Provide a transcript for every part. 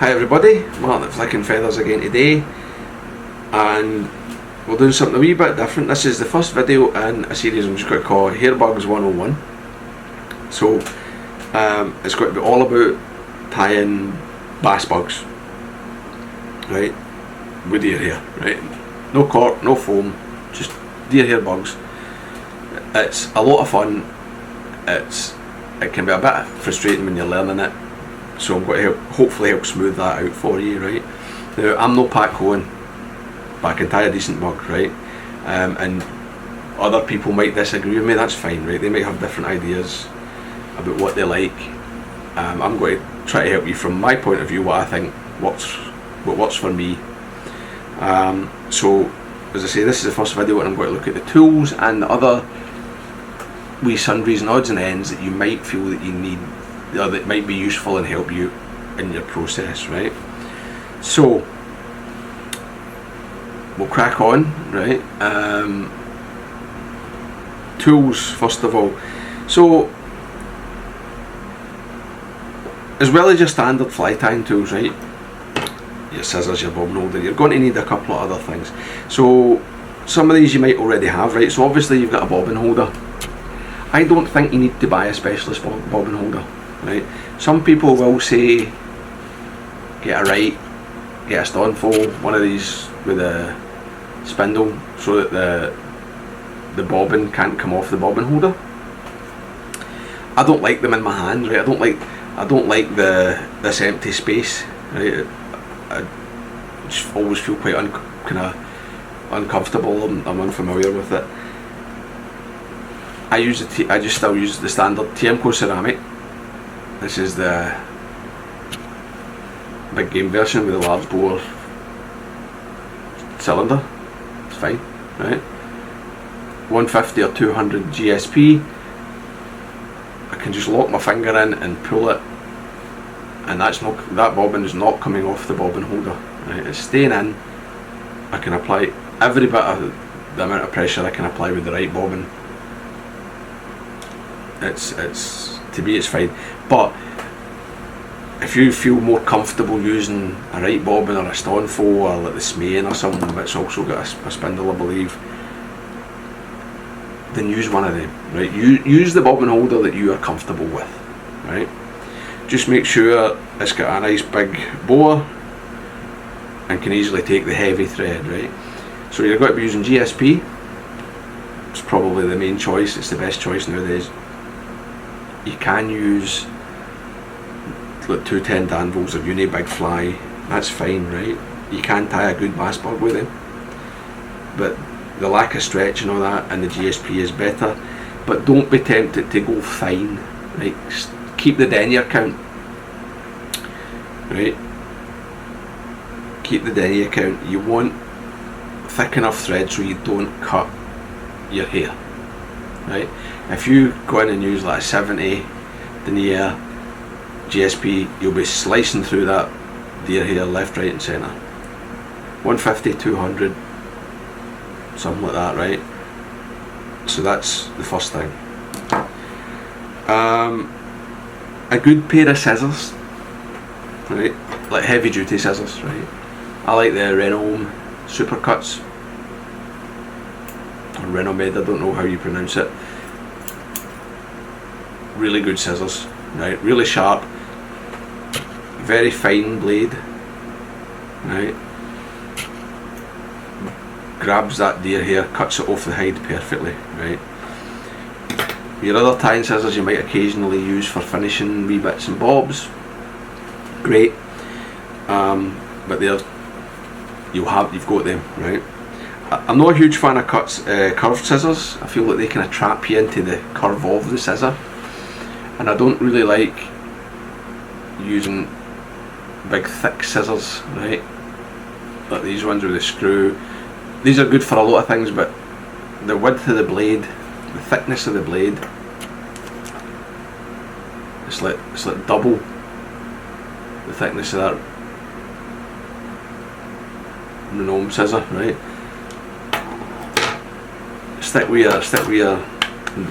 Hi everybody, Martin at Flicking Feathers again today, and we're doing something a wee bit different. This is the first video in a series I'm just going to call Hair Bugs 101. So it's going to be all about tying bass bugs, right, with deer hair, right? No cork, no foam, just deer hair bugs. It's a lot of fun. It can be a bit frustrating when you're learning it, so I'm going to hopefully help smooth that out for you, right? Now, I'm no Pat Cohen, but I can tie a decent bug, right? And other people might disagree with me, that's fine, right? They might have different ideas about what they like. I'm going to try to help you from my point of view, what I think what works for me. So, as I say, this is the first video and I'm going to look at the tools and the other wee sundries and odds and ends that you might feel that you need, or that might be useful and help you in your process, right? So we'll crack on, right? Tools first of all. So as well as your standard fly tying tools, right? Your scissors, your bobbin holder, you're going to need a couple of other things. So some of these you might already have, right? So obviously you've got a bobbin holder. I don't think you need to buy a specialist bobbin holder, right? Some people will say get a Stonefall, one of these with a spindle so that the bobbin can't come off the bobbin holder. I don't like them in my hand, right? I don't like this empty space, right? I just always feel quite kind of uncomfortable. I'm unfamiliar with it. I just still use the standard TMCO ceramic. This is the big game version with a large bore cylinder. It's fine, right? 150 or 200 GSP. I can just lock my finger in and pull it, and that bobbin is not coming off the bobbin holder, right? It's staying in. I can apply every bit of the amount of pressure I can apply with the right bobbin. It's to me it's fine, but if you feel more comfortable using a right bobbin or a Stonefall or like the Miscellaneous or something that's also got a spindle, I believe, then use one of them, right? Use the bobbin holder that you are comfortable with, right? Just make sure it's got a nice big bore and can easily take the heavy thread, right? So you're going to be using GSP. It's probably the main choice, it's the best choice nowadays. You can use like 210 Danville's or Uni Big Fly, that's fine, right? You can tie a good bass bug with them, but the lack of stretch and all that and the GSP is better. But don't be tempted to go fine, right? Keep the denier count, right? Keep the denier count. You want thick enough thread so you don't cut your hair, right? If you go in and use like a 70 denier GSP, you'll be slicing through that deer hair left, right and centre. 150, 200, something like that, right? So that's the first thing. A good pair of scissors, right? Like heavy duty scissors, right? I like the Renault Supercuts, or Renomed, I don't know how you pronounce it. Really good scissors, right? Really sharp, very fine blade, right? Grabs that deer hair, cuts it off the hide perfectly, right? Your other tying scissors you might occasionally use for finishing wee bits and bobs, great, but you've got them, right? I'm not a huge fan of curved scissors. I feel like they kind of trap you into the curve of the scissor, and I don't really like using big thick scissors, right? Like these ones with the screw. These are good for a lot of things, but the width of the blade, the thickness of the blade, it's like double the thickness of that Renault scissor, right? Stick with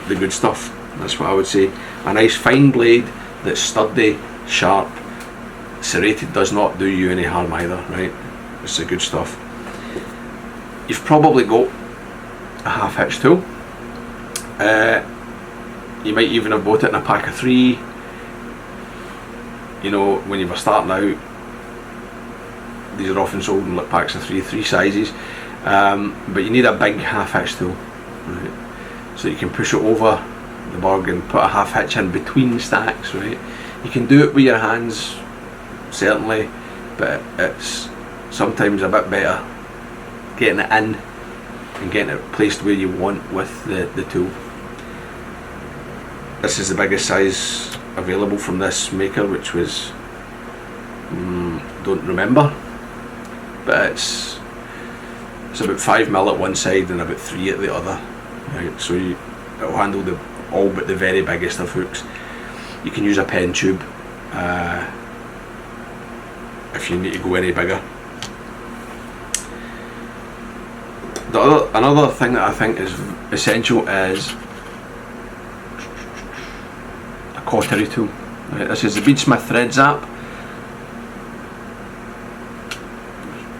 the good stuff. That's what I would say. A nice fine blade that's sturdy, sharp, serrated does not do you any harm either, right? It's the good stuff. You've probably got a half hitch tool. You might even have bought it in a pack of 3. You know, when you were starting out, these are often sold in packs of 3 sizes. But you need a big half hitch tool, right? So you can push it over the bug and put a half hitch in between stacks, right? You can do it with your hands, certainly, but it's sometimes a bit better getting it in and getting it placed where you want with the tool. This is the biggest size available from this maker, which was don't remember, but it's about 5mm at one side and about 3 at the other, right? So it'll handle all but the very biggest of hooks. You can use a pen tube if you need to go any bigger. Another thing that I think is essential is a cautery tool. Right, this is the Beadsmith Thread Zap.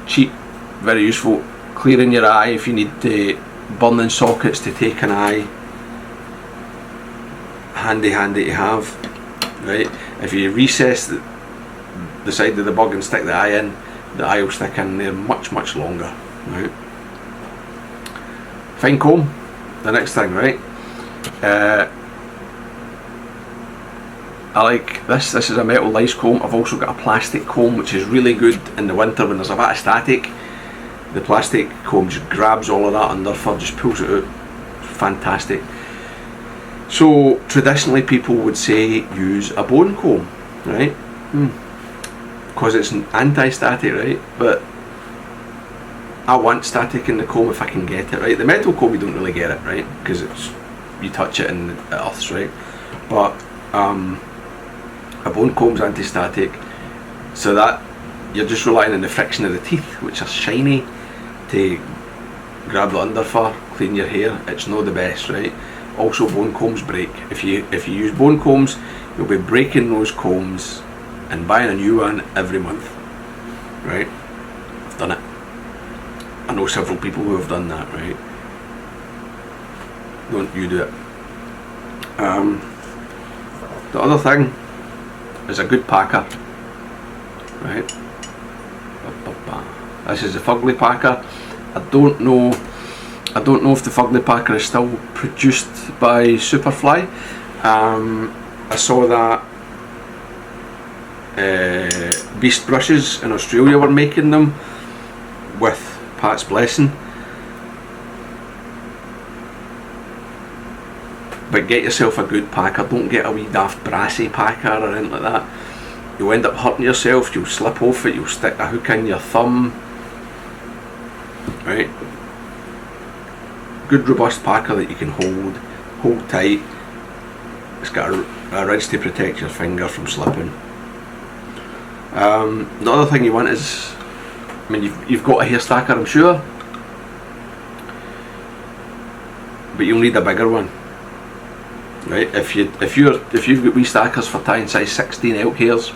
Cheap, very useful. Clearing your eye if you need burning sockets to take an eye. Handy to have. Right, if you recess the side of the bug and stick the eye in, the eye will stick in there much longer. Right. Fine comb, the next thing, right? I like this. This is a metal lice comb. I've also got a plastic comb, which is really good in the winter when there's a bit of static. The plastic comb just grabs all of that under fur, just pulls it out. It's fantastic. So traditionally people would say use a bone comb, right? Because it's an anti-static, right? But I want static in the comb if I can get it, right? The metal comb you don't really get it, right? Because it's, you touch it and it earths, right? But a bone comb's anti-static, so that you're just relying on the friction of the teeth, which are shiny, to grab the underfur, clean your hair. It's not the best, right? Also, bone combs break. If you use bone combs, you'll be breaking those combs and buying a new one every month, right? I've done it. I know several people who have done that, right? Don't you do it. The other thing is a good packer, right? This is the Fugly packer. I don't know if the Fugly packer is still produced by Superfly. I saw that Beast Brushes in Australia were making them with Pat's blessing. But get yourself a good packer. Don't get a wee daft brassy packer or anything like that. You'll end up hurting yourself. You'll slip off it. You'll stick a hook in your thumb. Right? Good robust packer that you can hold tight. It's got a ridge to protect your finger from slipping. The other thing you want is, I mean, you've got a hair stacker, I'm sure, but you'll need a bigger one, right? If you've got wee stackers for tying size 16 elk hairs,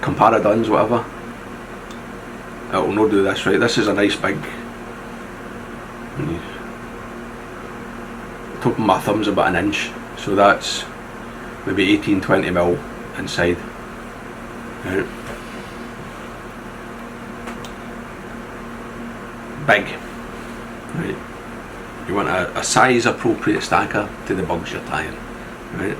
Comparadons, whatever, it will not do this, right? This is a nice big. The top of my thumb's about an inch, so that's maybe 18-20mm inside. Right. Big, right? You want a size appropriate stacker to the bugs you're tying, right?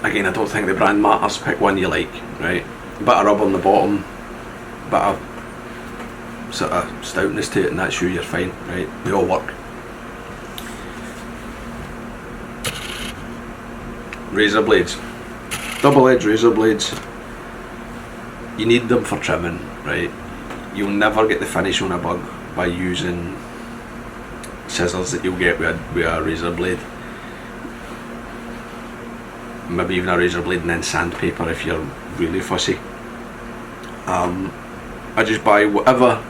Again, I don't think the brand matters. Pick one you like, right? Bit of rub on the bottom, bit of sort of stoutness to it, and that's you. You're fine, right? They all work. Razor blades, double-edged razor blades. You need them for trimming, right? You'll never get the finish on a bug by using scissors that you'll get with a razor blade. Maybe even a razor blade and then sandpaper if you're really fussy. I just buy whatever.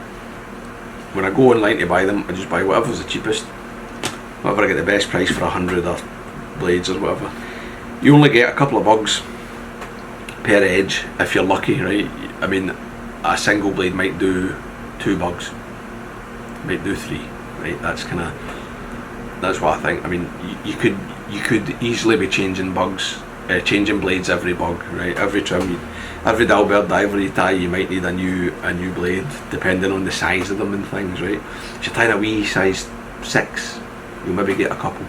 When I go online to buy them, I just buy whatever's the cheapest. Whatever I get the best price for 100 or blades or whatever. You only get a couple of bugs per edge if you're lucky, right? I mean, a single blade might do 2 bugs, might do 3, right? That's what I think. I mean, you could easily be changing blades every bug, right? Every trim, every dahlberg diver you tie, you might need a new blade depending on the size of them and things, right? If you're tying a wee size 6, you'll maybe get a couple.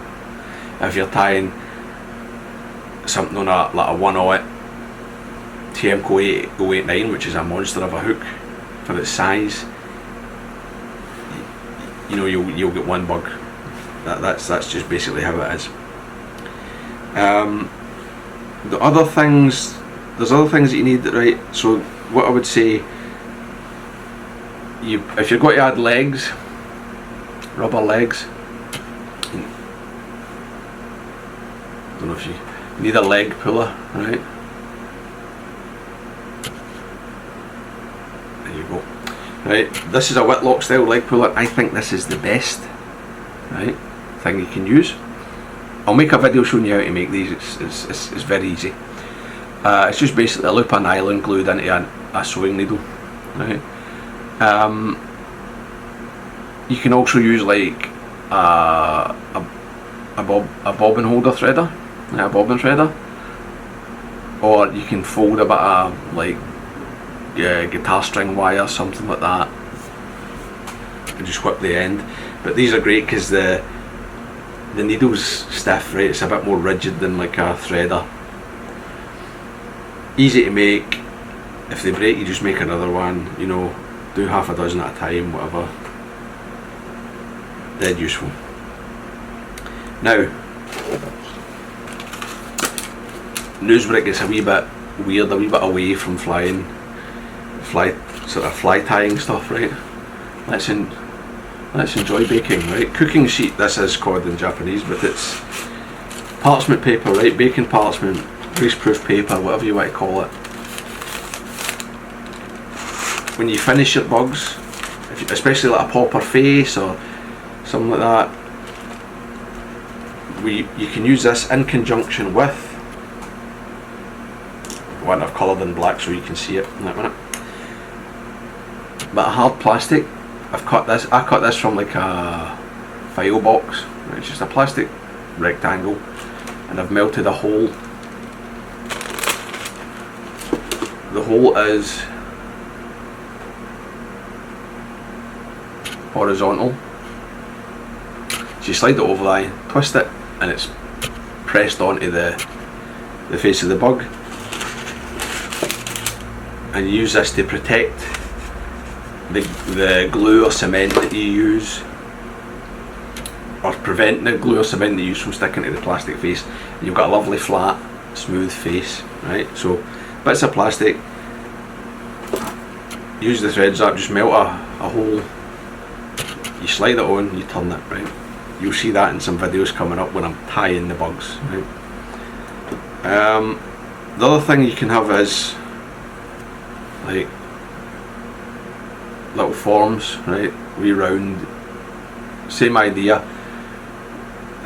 If you're tying something on like a 1/0 TMCO 089, which is a monster of a hook for its size, you know, you'll get 1 bug. That's just basically how it is. There's other things that you need, right? So what I would say, if you're going to add legs, rubber legs, I don't know if you need a leg puller, right? There you go. Right, this is a Whitlock style leg puller. I think this is the best, right, thing you can use. I'll make a video showing you how to make these. It's very easy. It's just basically a loop of nylon glued into a sewing needle, right? You can also use like a bobbin holder threader, a bobbin threader, or you can fold a bit of like guitar string wire, something like that, and just whip the end. But these are great because the needle's stiff, right? It's a bit more rigid than like a threader. Easy to make. If they break, you just make another one, you know, do half a dozen at a time, whatever. Dead useful. Now, news where it gets a wee bit weird, a wee bit away from fly tying stuff, right? Let's enjoy baking, right? Cooking sheet, this is called in Japanese, but it's parchment paper, right? Baking parchment, greaseproof paper, whatever you want to call it. When you finish your bugs, especially like a popper face or something like that, you can use this in conjunction with one I've coloured in black so you can see it in that minute. But a hard plastic, I cut this from like a file box, right? It's just a plastic rectangle, and I've melted a hole. The hole is horizontal, so you slide it over there, twist it, and it's pressed onto the face of the bug, and you use this to protect the glue or cement that you use, or prevent the glue or cement that you use from sticking to the plastic face. And you've got a lovely flat smooth face, right? So bits of plastic, use the threads up, just melt a hole, you slide it on, you turn it, right? You'll see that in some videos coming up when I'm tying the bugs, right? The other thing you can have is like little forms, right? Wee round, same idea.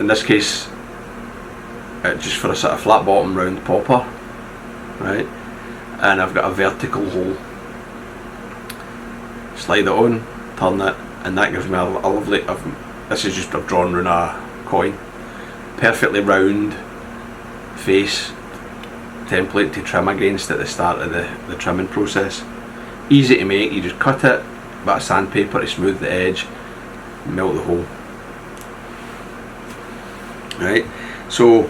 In this case, just for a sort of flat bottom round popper, right? And I've got a vertical hole. Slide it on, turn it, and that gives me a lovely. This is just I've drawn around a coin, perfectly round face template to trim against at the start of the trimming process. Easy to make. You just cut it, bit of sandpaper to smooth the edge, melt the hole. Right, so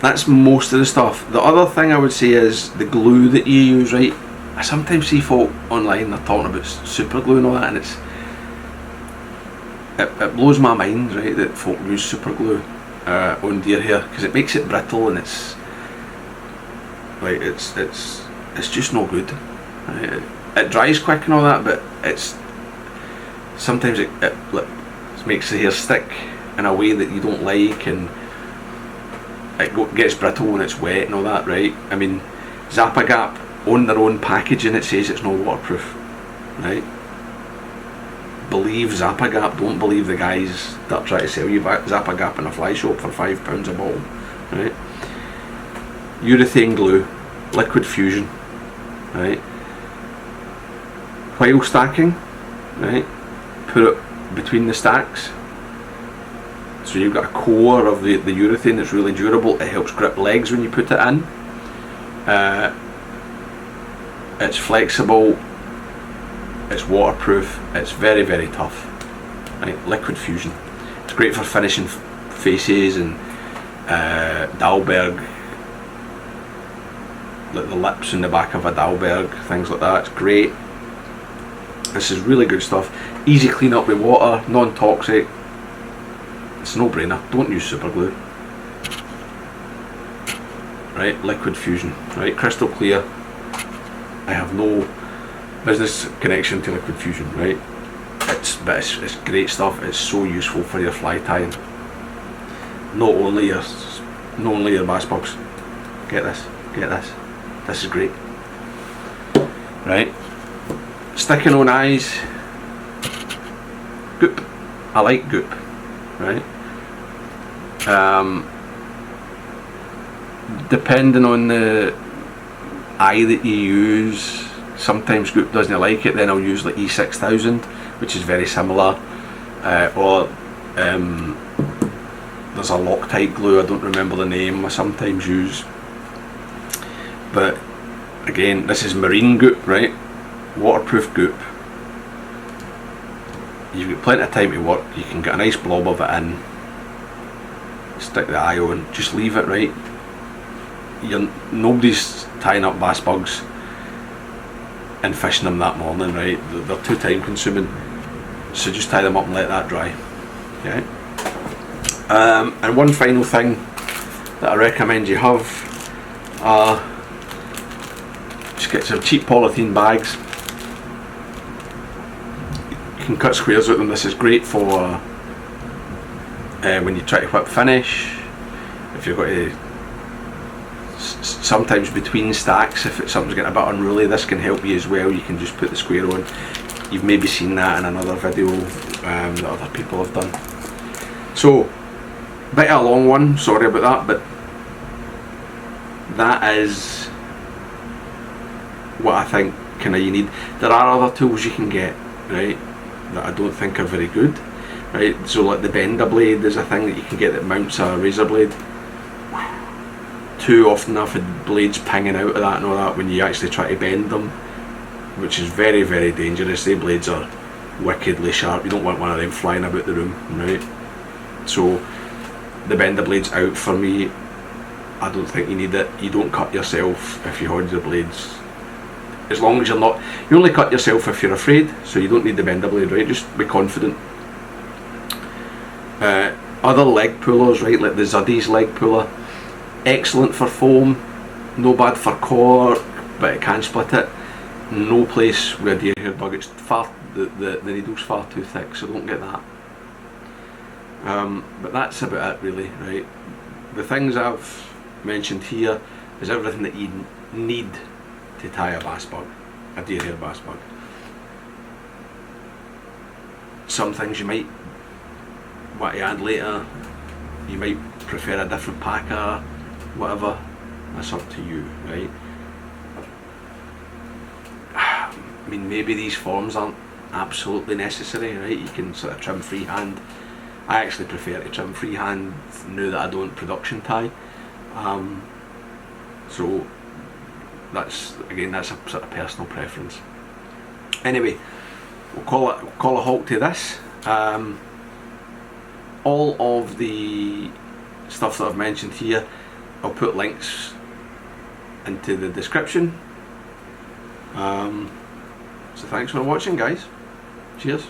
that's most of the stuff. The other thing I would say is the glue that you use, right? I sometimes see folk online, they're talking about super glue and all that, and it blows my mind, right, that folk use super glue on deer hair, because it makes it brittle, and it's like it's just no good. Right? It dries quick and all that, but it's sometimes it makes the hair stick in a way that you don't like, and it gets brittle when it's wet and all that, right? I mean, Zappa Gap on their own packaging, it says it's not waterproof, right? Believe Zappa Gap, don't believe the guys that try to sell you Zappa Gap in a fly shop for £5 a bottle, right? Urethane glue, liquid fusion, right? While stacking, right, put it between the stacks. So you've got a core of the urethane that's really durable. It helps grip legs when you put it in. It's flexible, it's waterproof, it's very, very tough. Right, liquid fusion. It's great for finishing faces and dahlberg, like the lips and the back of a dahlberg, things like that. It's great. This is really good stuff. Easy clean up with water, non-toxic. It's a no-brainer. Don't use super glue. Right, liquid fusion. Right, crystal clear. I have no business connection to liquid fusion. Right, it's great stuff. It's so useful for your fly tying. Not only your bass bugs. Get this. Get this. This is great. Right, sticking on eyes. Goop. I like goop. Right. Depending on the eye that you use, sometimes goop doesn't like it. Then I'll use like E6000, which is very similar, or there's a Loctite glue, I don't remember the name, I sometimes use. But again, this is marine goop, right? Waterproof goop. You've got plenty of time to work. You can get a nice blob of it in, stick the eye on, just leave it, right? Nobody's tying up bass bugs and fishing them that morning, right? They're too time consuming, so just tie them up and let that dry. Okay. And one final thing that I recommend you have, just get some cheap polythene bags. You can cut squares with them. This is great for when you try to whip finish. If you've got to, sometimes between stacks, if something's getting a bit unruly, this can help you as well. You can just put the square on. You've maybe seen that in another video that other people have done. So, bit of a long one, sorry about that, but that is what I think kind of you need. There are other tools you can get, right, that I don't think are very good, right? So like the bender blade is a thing that you can get that mounts a razor blade. Too often I've had blades pinging out of that and all that when you actually try to bend them, which is very, very dangerous. The blades are wickedly sharp. You don't want one of them flying about the room, right? So the bender blade's out for me. I don't think you need it. You don't cut yourself if you hold your blades. As long as you're not, you only cut yourself if you're afraid, so you don't need the bender blade, right? Just be confident. Other leg pullers, right, like the Zuddy's leg puller, excellent for foam, no bad for cork, but it can split it. No place with a deer hair bug. It's far, the needle's far too thick, so don't get that. But that's about it really, right? The things I've mentioned here is everything that you need to tie a bass bug, a deer hair bass bug. Some things you might want to add later. You might prefer a different packer, whatever. That's up to you, right? I mean, maybe these forms aren't absolutely necessary, right? You can sort of trim freehand. I actually prefer to trim freehand now that I don't production tie. So that's, again, that's a sort of personal preference. Anyway, we'll call a halt to this. All of the stuff that I've mentioned here, I'll put links into the description. So thanks for watching, guys. Cheers.